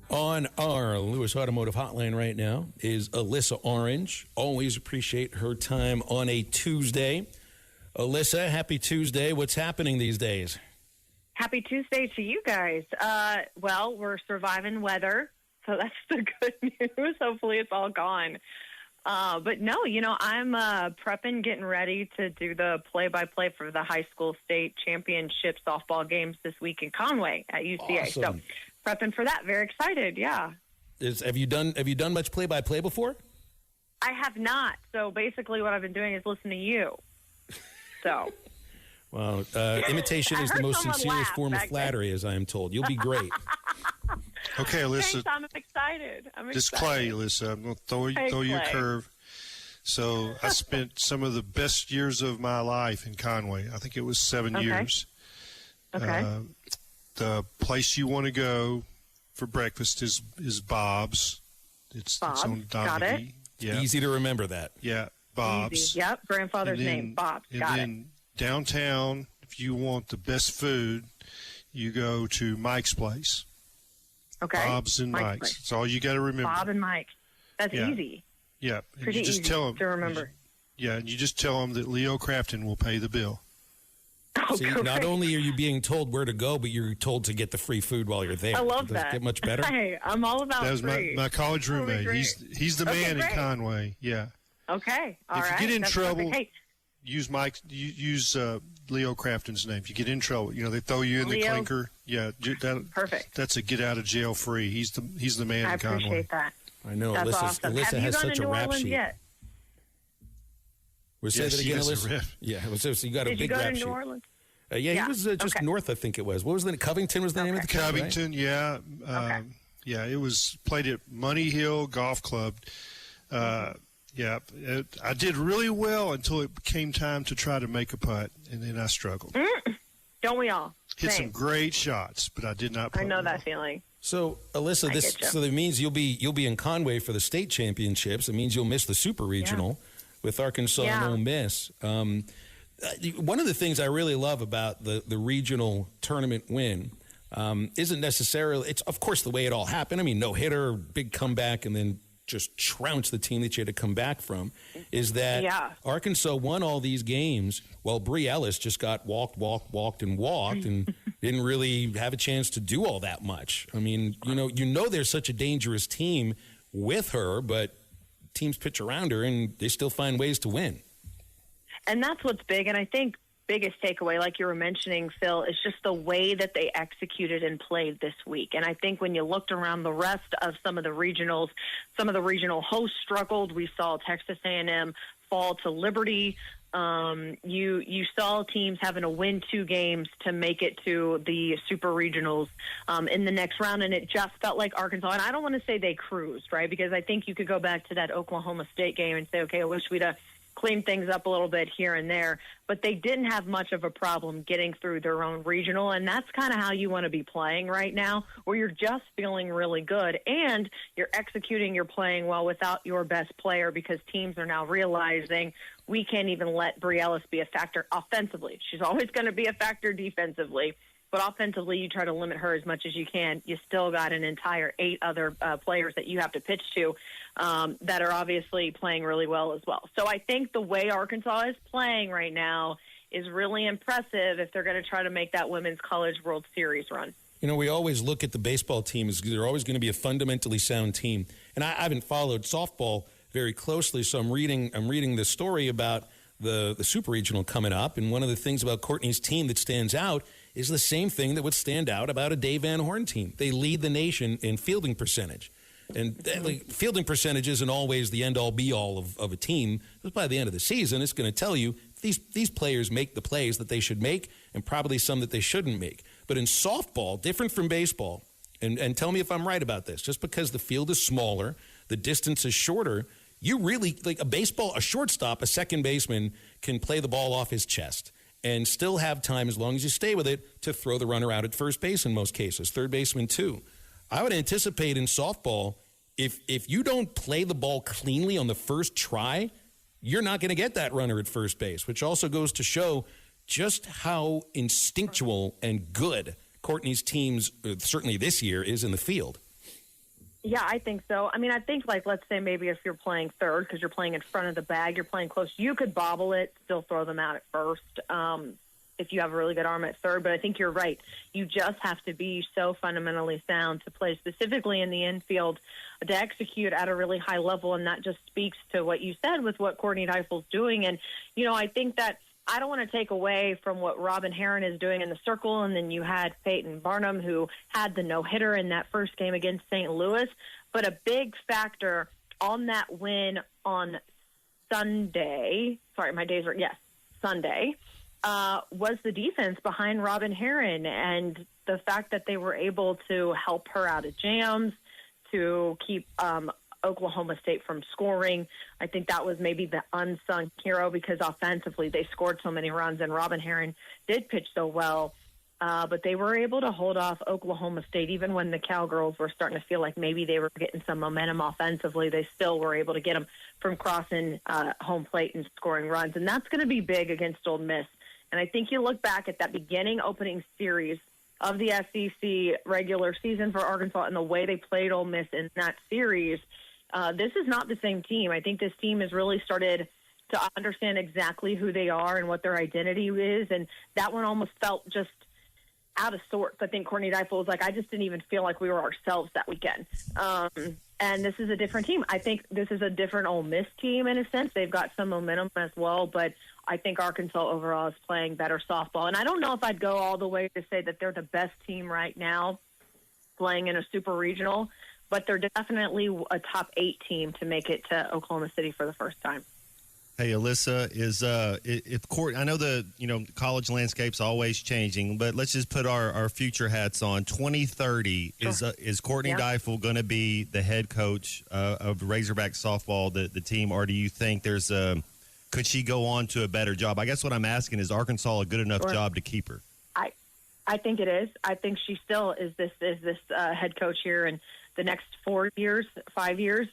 On our Lewis Automotive Hotline right now is Alyssa Orange. Always appreciate her time on a Tuesday. Alyssa, happy Tuesday. What's happening these days? Happy Tuesday to you guys. Well, we're surviving weather, so that's the good news. Hopefully it's all gone. But no, I'm prepping, getting ready to do the play-by-play for the high school state championship softball games this week in Conway at UCA. Awesome. So prepping for that. Very excited. Yeah. Have you done much play-by-play before? I have not. So basically what I've been doing is listening to you. So. Well, imitation is the most sincerest form of flattery, as I am told. You'll be great. Okay, Alyssa. Thanks, I'm excited. This Clay, Alyssa. I'm going to throw you a curve. So I spent some of the best years of my life in Conway. I think it was 7 years. Okay. The place you want to go for breakfast is Bob's. It's on Don Got it. McGee. Yeah. Easy to remember that. Yeah, Bob's. Easy. Yep, grandfather's name, Bob's. Got it. Downtown, if you want the best food, you go to Mike's place. Okay. Bob's and Mike's. That's all you got to remember. Bob and Mike. That's easy. Yeah. And Pretty you just easy tell them, to remember. And you just tell them that Leo Crafton will pay the bill. Oh, See, not only are you being told where to go, but you're told to get the free food while you're there. I love Does that. it get much better? Hey, I'm all about That was free. my college roommate. Totally He's the man in great. Conway. Yeah. Okay. All right. If you get in That's trouble, perfect. Hey, use Leo Crafton's name. If you get in trouble, they throw you in the Leo. clinker. Yeah, perfect. That's a get out of jail free. He's the man I in Conway. appreciate that. I know. That's Alyssa awesome. Have you has gone such to a New rap Orleans sheet. yet? We'll say that again, Alyssa. Yeah. So you got a Did you big go rap to sheet. New Orleans? He was just Okay. north, I think it was. What was the Covington was the name of the club, right? Covington, yeah. Okay. Yeah, it was played at Money Hill Golf Club. I did really well until it came time to try to make a putt, and then I struggled. Don't we all? Hit Same. some great shots, but I did not putt I know well. that feeling. So, Alyssa, so that means you'll be in Conway for the state championships. It means you'll miss the super regional with Arkansas and Ole Miss. One of the things I really love about the regional tournament win isn't necessarily, it's of course the way it all happened. I mean, no hitter, big comeback, and then just trounce the team that you had to come back from, is that Arkansas won all these games while Bri Ellis just got walked, and didn't really have a chance to do all that much. I mean, there's such a dangerous team with her, but teams pitch around her, and they still find ways to win. And that's what's big. And I think biggest takeaway, like you were mentioning, Phil, is just the way that they executed and played this week. And I think when you looked around the rest of some of the regionals, some of the regional hosts struggled. We saw Texas A&M fall to Liberty. You saw teams having to win 2 games to make it to the super regionals in the next round, and it just felt like Arkansas. And I don't want to say they cruised, right? Because I think you could go back to that Oklahoma State game and say, okay, I wish we'd have clean things up a little bit here and there, but they didn't have much of a problem getting through their own regional, and that's kind of how you want to be playing right now, where you're just feeling really good, and you're executing, you're playing well without your best player, because teams are now realizing we can't even let Bri Ellis be a factor offensively. She's always going to be a factor defensively, but offensively, you try to limit her as much as you can. You still got an entire 8 other players that you have to pitch to that are obviously playing really well as well. So I think the way Arkansas is playing right now is really impressive if they're going to try to make that Women's College World Series run. We always look at the baseball team as they're always going to be a fundamentally sound team. And I haven't followed softball very closely, so I'm reading this story about the super regional coming up, and one of the things about Courtney's team that stands out is the same thing that would stand out about a Dave Van Horn team. They lead the nation in fielding percentage. And fielding percentage isn't always the end-all, be-all of a team. But by the end of the season, it's going to tell you these players make the plays that they should make and probably some that they shouldn't make. But in softball, different from baseball, and tell me if I'm right about this, just because the field is smaller, the distance is shorter, you really, like a shortstop, a second baseman can play the ball off his chest and still have time, as long as you stay with it, to throw the runner out at first base in most cases, third baseman too. I would anticipate in softball, if you don't play the ball cleanly on the first try, you're not going to get that runner at first base, which also goes to show just how instinctual and good Courtney's teams, certainly this year, is in the field. Yeah, I think so. I mean, I think, like, let's say maybe if you're playing third because you're playing in front of the bag, you're playing close, you could bobble it, still throw them out at first if you have a really good arm at third. But I think you're right. You just have to be so fundamentally sound to play specifically in the infield to execute at a really high level, and that just speaks to what you said with what Courtney Deifel's doing. And, you know, I think that I don't want to take away from what Robin Herron is doing in the circle, and then you had Peyton Barnum, who had the no-hitter in that first game against St. Louis. But a big factor on that win on Sunday, Sunday, was the defense behind Robin Herron and the fact that they were able to help her out of jams, to keep Oklahoma State from scoring. I think that was maybe the unsung hero because offensively they scored so many runs and Robin Herron did pitch so well. But they were able to hold off Oklahoma State even when the Cowgirls were starting to feel like maybe they were getting some momentum offensively. They still were able to get them from crossing home plate and scoring runs. And that's going to be big against Ole Miss. And I think you look back at that beginning opening series of the SEC regular season for Arkansas and the way they played Ole Miss in that series. This is not the same team. I think this team has really started to understand exactly who they are and what their identity is, and that one almost felt just out of sorts. I think Courtney Deifel was like, I just didn't even feel like we were ourselves that weekend. And this is a different team. I think this is a different Ole Miss team in a sense. They've got some momentum as well, but I think Arkansas overall is playing better softball. And I don't know if I'd go all the way to say that they're the best team right now playing in a super regional, but they're definitely a top 8 team to make it to Oklahoma City for the first time. Hey, Alyssa, I know the college landscape's always changing, but let's just put our future hats on. 2030, sure. Is Courtney Deifel going to be the head coach of Razorback softball, the team, or do you think could she go on to a better job? I guess what I'm asking is Arkansas a good enough job to keep her? I think it is. I think she still is this head coach here in the next 5 years,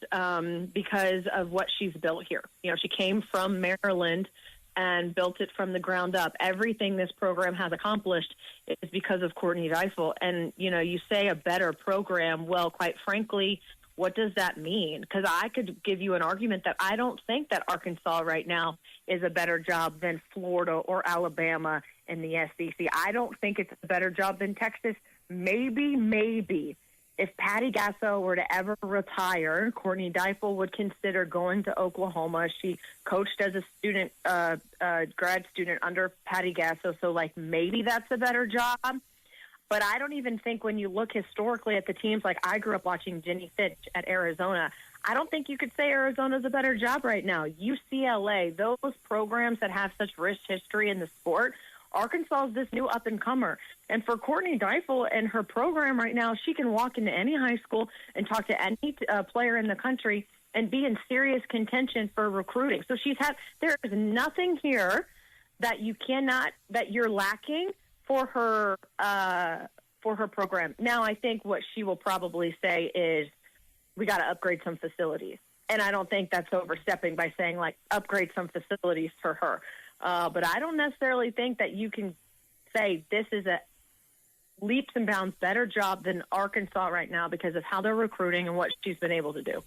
because of what she's built here. You know, she came from Maryland and built it from the ground up. Everything this program has accomplished is because of Courtney Deifel. And, you know, you say a better program. Well, quite frankly, what does that mean? Because I could give you an argument that I don't think that Arkansas right now is a better job than Florida or Alabama in the SEC. I don't think it's a better job than Texas. Maybe. If Patty Gasso were to ever retire, Courtney Deifel would consider going to Oklahoma. She coached as a student, grad student under Patty Gasso, so like maybe that's a better job. But I don't even think when you look historically at the teams, like I grew up watching Jenny Fitch at Arizona, I don't think you could say Arizona's a better job right now. UCLA, those programs that have such rich history in the sport, Arkansas is this new up-and-comer. And for Courtney Deifel and her program right now, she can walk into any high school and talk to any player in the country and be in serious contention for recruiting. So there is nothing here that you're lacking for her program. Now, I think what she will probably say is, we got to upgrade some facilities. And I don't think that's overstepping by saying, like, upgrade some facilities for her. But I don't necessarily think that you can say this is a leaps and bounds better job than Arkansas right now because of how they're recruiting and what she's been able to do.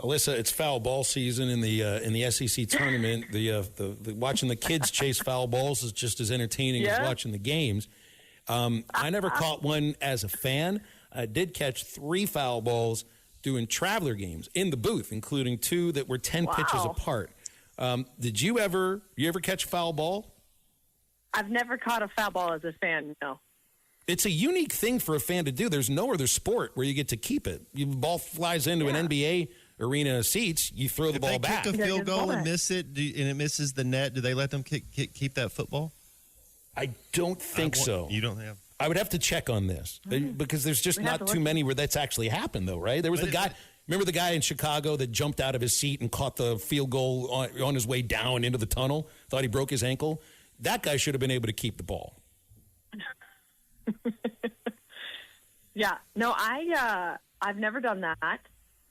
Alyssa, it's foul ball season in the SEC tournament. The watching the kids chase foul balls is just as entertaining as watching the games. I never caught one as a fan. I did catch 3 foul balls doing traveler games in the booth, including 2 that were 10 pitches apart. Did you ever catch a foul ball? I've never caught a foul ball as a fan, no. It's a unique thing for a fan to do. There's no other sport where you get to keep it. The ball flies into an NBA arena seats, you throw the ball back. If they kick a field goal and miss it, and it misses the net, do they let them keep that football? I don't think so. You don't have? I would have to check on this because there's just not too many where that's actually happened, though, right? There was the guy. Remember the guy in Chicago that jumped out of his seat and caught the field goal on his way down into the tunnel? Thought he broke his ankle? That guy should have been able to keep the ball. Yeah. No, I've never done that.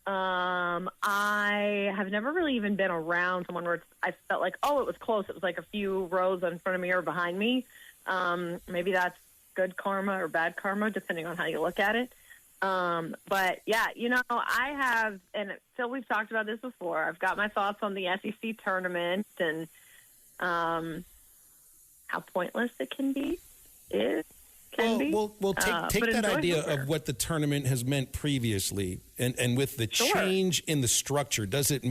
I have never really even been around someone where I felt like, it was close. It was like a few rows in front of me or behind me. Maybe that's good karma or bad karma, depending on how you look at it. But yeah, I have, and Phil, we've talked about this before. I've got my thoughts on the SEC tournament and how pointless it can be. Well, take that idea of what the tournament has meant previously, and with the change in the structure, does it?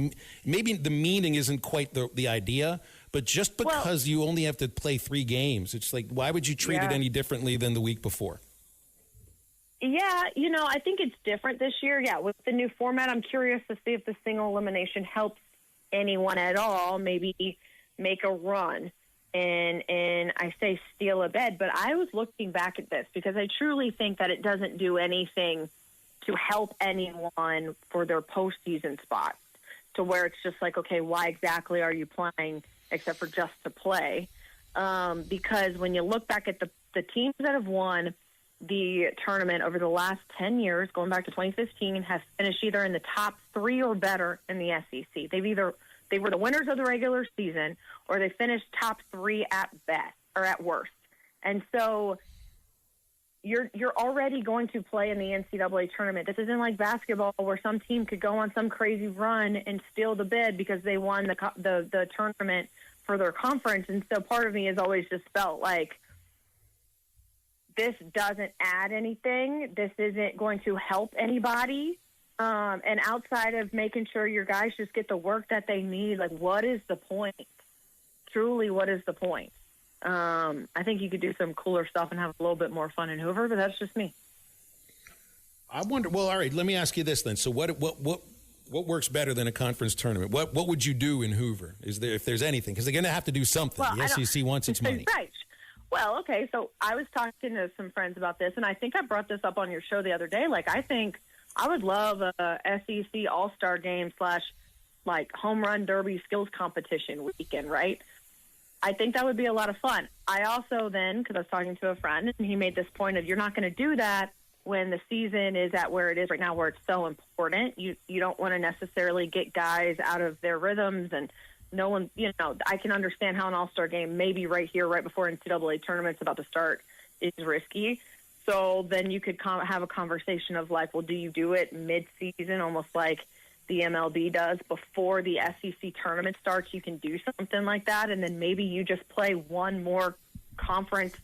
Maybe the meaning isn't quite the idea, but just because you only have to play 3 games, it's like, why would you treat it any differently than the week before? Yeah, I think it's different this year. Yeah, with the new format, I'm curious to see if the single elimination helps anyone at all. Maybe make a run. And I say steal a bed, but I was looking back at this because I truly think that it doesn't do anything to help anyone for their postseason spots, to where it's just like, okay, why exactly are you playing except for just to play? Because when you look back at the teams that have won the tournament over the last 10 years, going back to 2015, have finished either in the top 3 or better in the SEC. They were the winners of the regular season, or they finished top 3 at best or at worst. And so you're already going to play in the NCAA tournament. This isn't like basketball where some team could go on some crazy run and steal the bid because they won the tournament for their conference. And so part of me has always just felt like this doesn't add anything. This isn't going to help anybody. And outside of making sure your guys just get the work that they need, like, what is the point? Truly, what is the point? I think you could do some cooler stuff and have a little bit more fun in Hoover, but that's just me. I wonder. Well, all right. Let me ask you this then. So, what works better than a conference tournament? What would you do in Hoover? If there's anything? Because they're going to have to do something. Well, the SEC wants its money. Right. Well, okay. So I was talking to some friends about this, and I think I brought this up on your show the other day. Like, I think I would love a SEC All-Star game / like home run derby skills competition weekend, right? I think that would be a lot of fun. I also then, because I was talking to a friend, and he made this point of, you're not going to do that when the season is at where it is right now, where it's so important. You don't want to necessarily get guys out of their rhythms, and no one, I can understand how an All-Star game, maybe right here, right before NCAA tournament's about to start, is risky. So then you could have a conversation of like, well, do you do it mid-season, almost like the MLB does before the SEC tournament starts? You can do something like that, and then maybe you just play one more conference.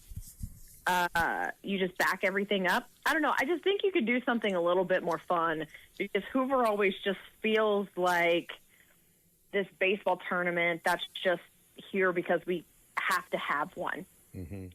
You just back everything up. I don't know. I just think you could do something a little bit more fun, because Hoover always just feels like this baseball tournament that's just here because we have to have one. Mm-hmm.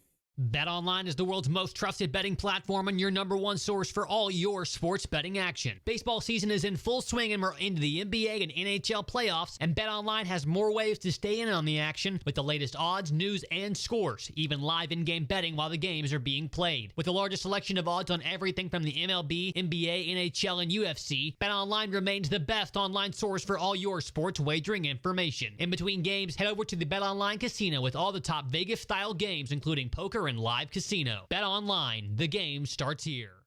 BetOnline is the world's most trusted betting platform and your number one source for all your sports betting action. Baseball season is in full swing and we're into the NBA and NHL playoffs, and BetOnline has more ways to stay in on the action with the latest odds, news, and scores, even live in-game betting while the games are being played. With the largest selection of odds on everything from the MLB, NBA, NHL, and UFC, BetOnline remains the best online source for all your sports wagering information. In between games, head over to the BetOnline Casino with all the top Vegas-style games, including poker and live casino. BetOnline, the game starts here.